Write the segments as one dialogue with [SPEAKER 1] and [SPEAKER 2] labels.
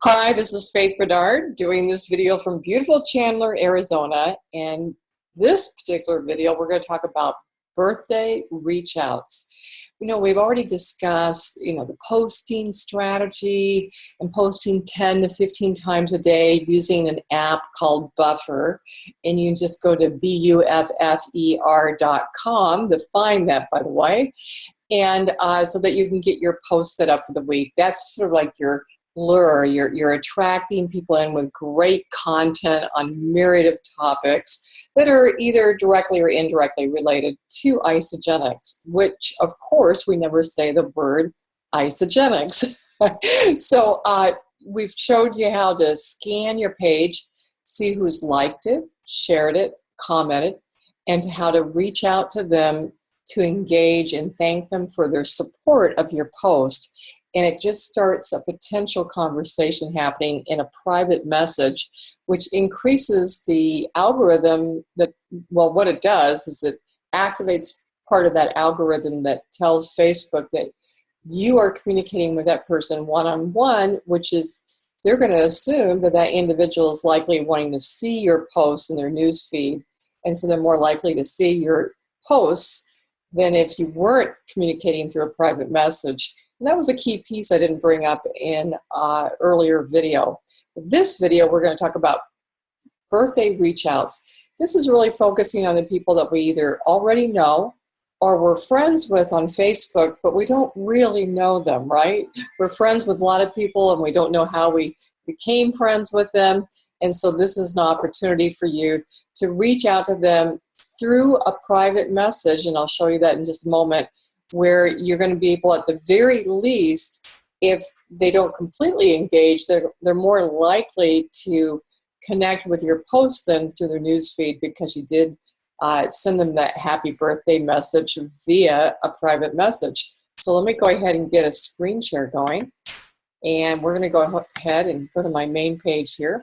[SPEAKER 1] Hi, this is Faith Bernard doing this video from beautiful Chandler, Arizona. And this particular video, we're going to talk about birthday reach outs. We've already discussed, the posting strategy and posting 10 to 15 times a day using an app called Buffer. And you just go to buffer.com to find that, by the way. And so that you can get your post set up for the week. That's sort of like your lure. You're attracting people in with great content on myriad of topics that are either directly or indirectly related to Isagenix, which of course we never say the word Isagenix. So we've showed you how to scan your page, see who's liked it, shared it, commented, and how to reach out to them to engage and thank them for their support of your post. And it just starts a potential conversation happening in a private message, which increases the algorithm what it does is it activates part of that algorithm that tells Facebook that you are communicating with that person one-on-one, which is they're going to assume that that individual is likely wanting to see your posts in their news feed. And so they're more likely to see your posts than if you weren't communicating through a private message. And that was a key piece I didn't bring up in earlier video. This video, we're going to talk about birthday reach outs. This is really focusing on the people that we either already know or we're friends with on Facebook, but we don't really know them, right? We're friends with a lot of people and we don't know how we became friends with them. And so this is an opportunity for you to reach out to them through a private message, and I'll show you that in just a moment, where you're going to be able, at the very least, if they don't completely engage, they're more likely to connect with your post than through their newsfeed because you did send them that happy birthday message via a private message. So let me go ahead and get a screen share going. And we're going to go ahead and go to my main page here.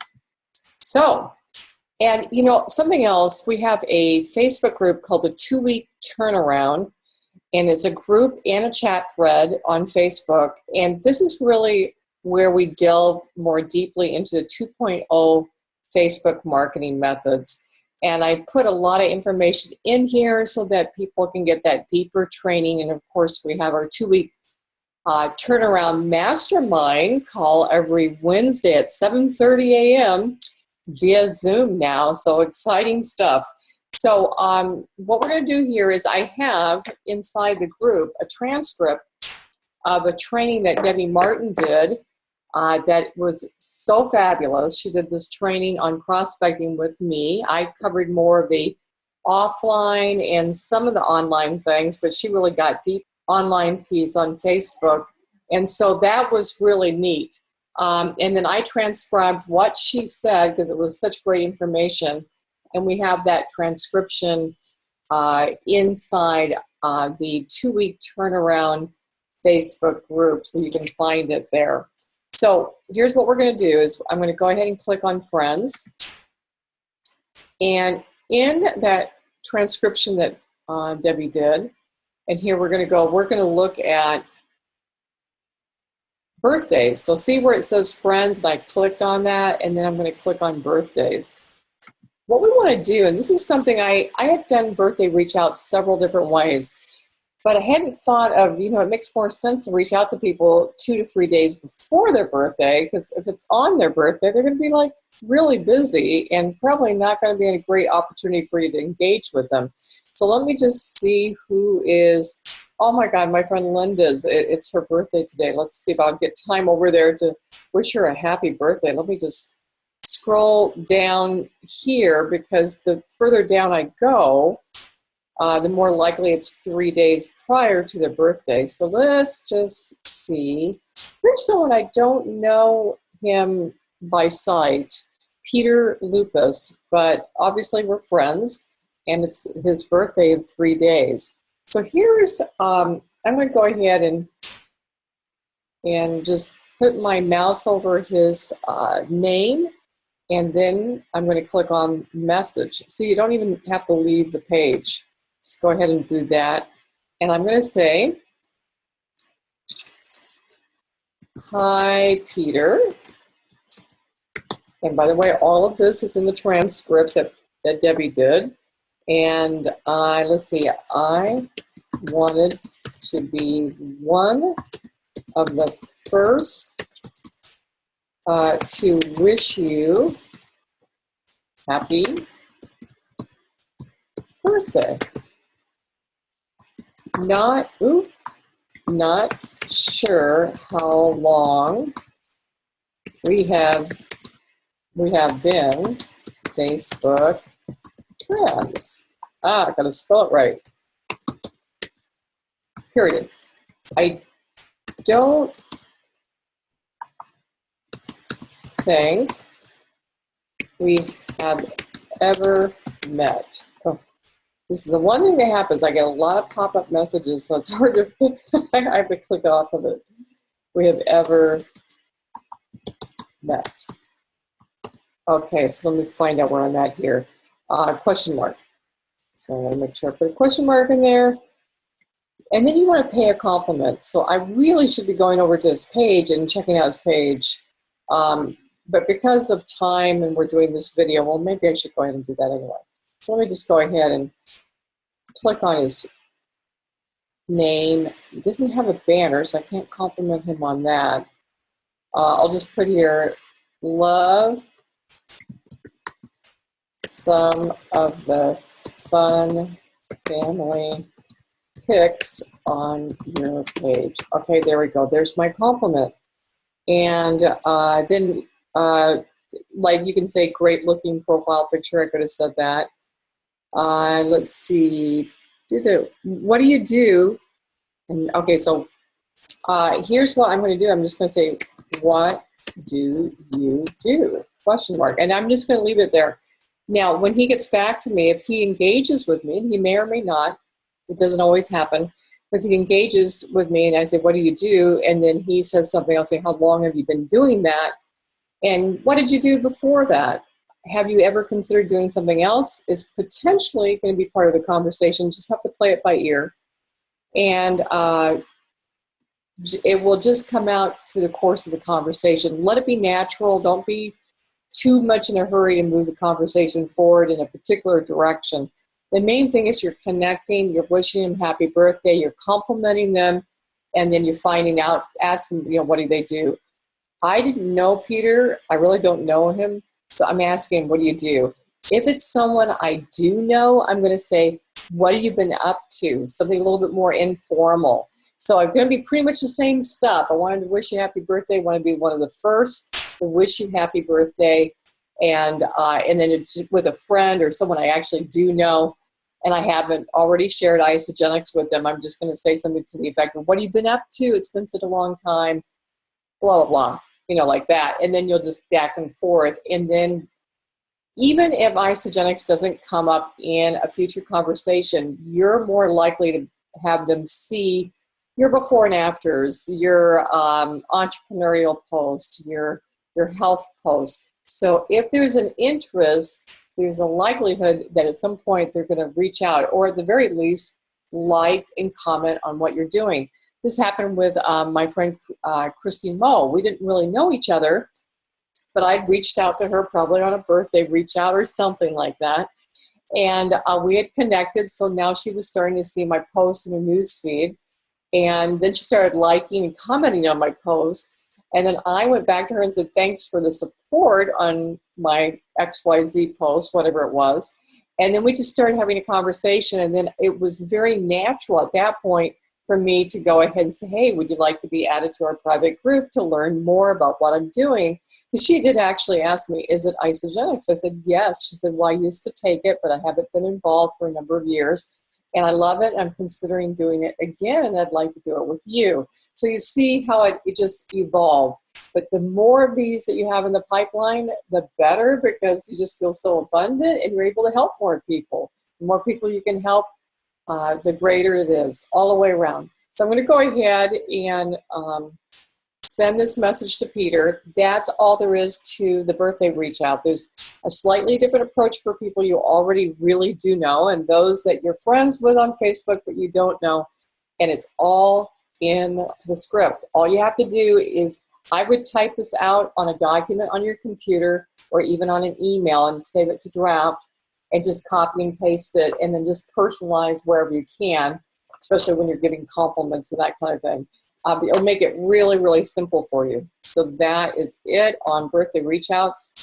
[SPEAKER 1] So, and something else, we have a Facebook group called the 2-Week Turnaround. And it's a group and a chat thread on Facebook. And this is really where we delve more deeply into the 2.0 Facebook marketing methods. And I put a lot of information in here so that people can get that deeper training. And of course, we have our 2-week turnaround mastermind call every Wednesday at 7:30 a.m. via Zoom now. So exciting stuff. So what we're going to do here is I have inside the group a transcript of a training that Debbie Martin did that was so fabulous. She did this training on prospecting with me. I covered more of the offline and some of the online things, but she really got deep online piece on Facebook. And so that was really neat. And then I transcribed what she said because it was such great information. And we have that transcription inside the 2-Week Turnaround Facebook group, so you can find it there. So here's what we're going to do is I'm going to go ahead and click on Friends. And in that transcription that Debbie did, and here we're going to look at birthdays. So see where it says Friends, and I clicked on that, and then I'm going to click on Birthdays. What we want to do, and this is something I have done birthday reach out several different ways, but I hadn't thought of, it makes more sense to reach out to people 2 to 3 days before their birthday, because if it's on their birthday, they're going to be like really busy and probably not going to be a great opportunity for you to engage with them. So let me just see who is, oh my God, my friend Linda's, it's her birthday today. Let's see if I'll get time over there to wish her a happy birthday. Let me just scroll down here, because the further down I go, the more likely it's 3 days prior to their birthday. So let's just see. Here's someone I don't know him by sight, Peter Lupus, but obviously we're friends, and it's his birthday in 3 days. So here's, I'm going to go ahead and just put my mouse over his name. And then I'm going to click on message. So you don't even have to leave the page. Just go ahead and do that. And I'm going to say, hi, Peter. And by the way, all of this is in the transcript that Debbie did. And let's see, I wanted to be one of the first to wish you happy birthday. Not sure how long we have been Facebook friends. I gotta spell it right. Period. I don't think we have ever met. Oh, this is the one thing that happens. I get a lot of pop-up messages, so it's hard to, I have to click off of it. We have ever met. Okay, so let me find out where I'm at here. Question mark. So I'm going to make sure I put a question mark in there. And then you want to pay a compliment. So I really should be going over to his page and checking out his page. But because of time and we're doing this video, well, maybe I should go ahead and do that anyway. So let me just go ahead and click on his name. He doesn't have a banner, so I can't compliment him on that. I'll just put here, love some of the fun family pics on your page. Okay, there we go. There's my compliment. And then, like you can say, great looking profile picture. I could have said that. Let's see. What do you do? And okay, so here's what I'm going to do. I'm just going to say, what do you do? Question mark. And I'm just going to leave it there. Now, when he gets back to me, if he engages with me, and he may or may not, it doesn't always happen, but if he engages with me and I say, what do you do? And then he says something, I'll say, how long have you been doing that? And what did you do before that? Have you ever considered doing something else? It's potentially going to be part of the conversation. Just have to play it by ear. And it will just come out through the course of the conversation. Let it be natural. Don't be too much in a hurry to move the conversation forward in a particular direction. The main thing is you're connecting, you're wishing them happy birthday, you're complimenting them, and then you're finding out, asking, what do they do? I didn't know Peter. I really don't know him. So I'm asking, what do you do? If it's someone I do know, I'm going to say, what have you been up to? Something a little bit more informal. So I'm going to be pretty much the same stuff. I wanted to wish you happy birthday. I want to be one of the first to wish you happy birthday. And then it's with a friend or someone I actually do know, and I haven't already shared Isagenix with them, I'm just going to say something to the effect of, what have you been up to? It's been such a long time, blah, blah, blah, like that. And then you'll just back and forth. And then even if Isagenix doesn't come up in a future conversation, you're more likely to have them see your before and afters, your entrepreneurial posts, your health posts. So if there's an interest, there's a likelihood that at some point they're going to reach out, or at the very least, like and comment on what you're doing. This happened with my friend Christy Moe. We didn't really know each other, but I'd reached out to her probably on a birthday reach out or something like that. And we had connected, so now she was starting to see my posts in her news feed. And then she started liking and commenting on my posts. And then I went back to her and said, thanks for the support on my XYZ post, whatever it was. And then we just started having a conversation. And then it was very natural at that point for me to go ahead and say, hey, would you like to be added to our private group to learn more about what I'm doing? Because she did actually ask me, is it Isagenix? I said, yes. She said, well, I used to take it, but I haven't been involved for a number of years. And I love it. I'm considering doing it again, and I'd like to do it with you. So you see how it just evolved. But the more of these that you have in the pipeline, the better, because you just feel so abundant and you're able to help more people. The more people you can help, the greater it is all the way around. So I'm going to go ahead and send this message to Peter. That's all there is to the birthday reach out. There's a slightly different approach for people you already really do know, and those that you're friends with on Facebook but you don't know, and it's all in the script. All you have to do is I would type this out on a document on your computer or even on an email and save it to draft and just copy and paste it and then just personalize wherever you can, especially when you're giving compliments and that kind of thing. It'll make it really, really simple for you. So that is it on birthday reach outs.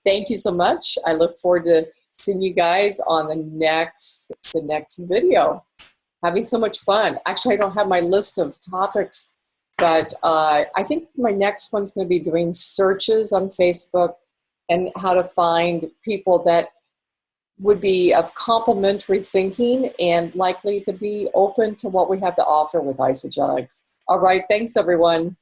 [SPEAKER 1] Thank you so much. I look forward to seeing you guys on the next video. Having so much fun. Actually, I don't have my list of topics, but I think my next one's going to be doing searches on Facebook and how to find people that would be of complementary thinking and likely to be open to what we have to offer with Isagenix. All right, thanks everyone.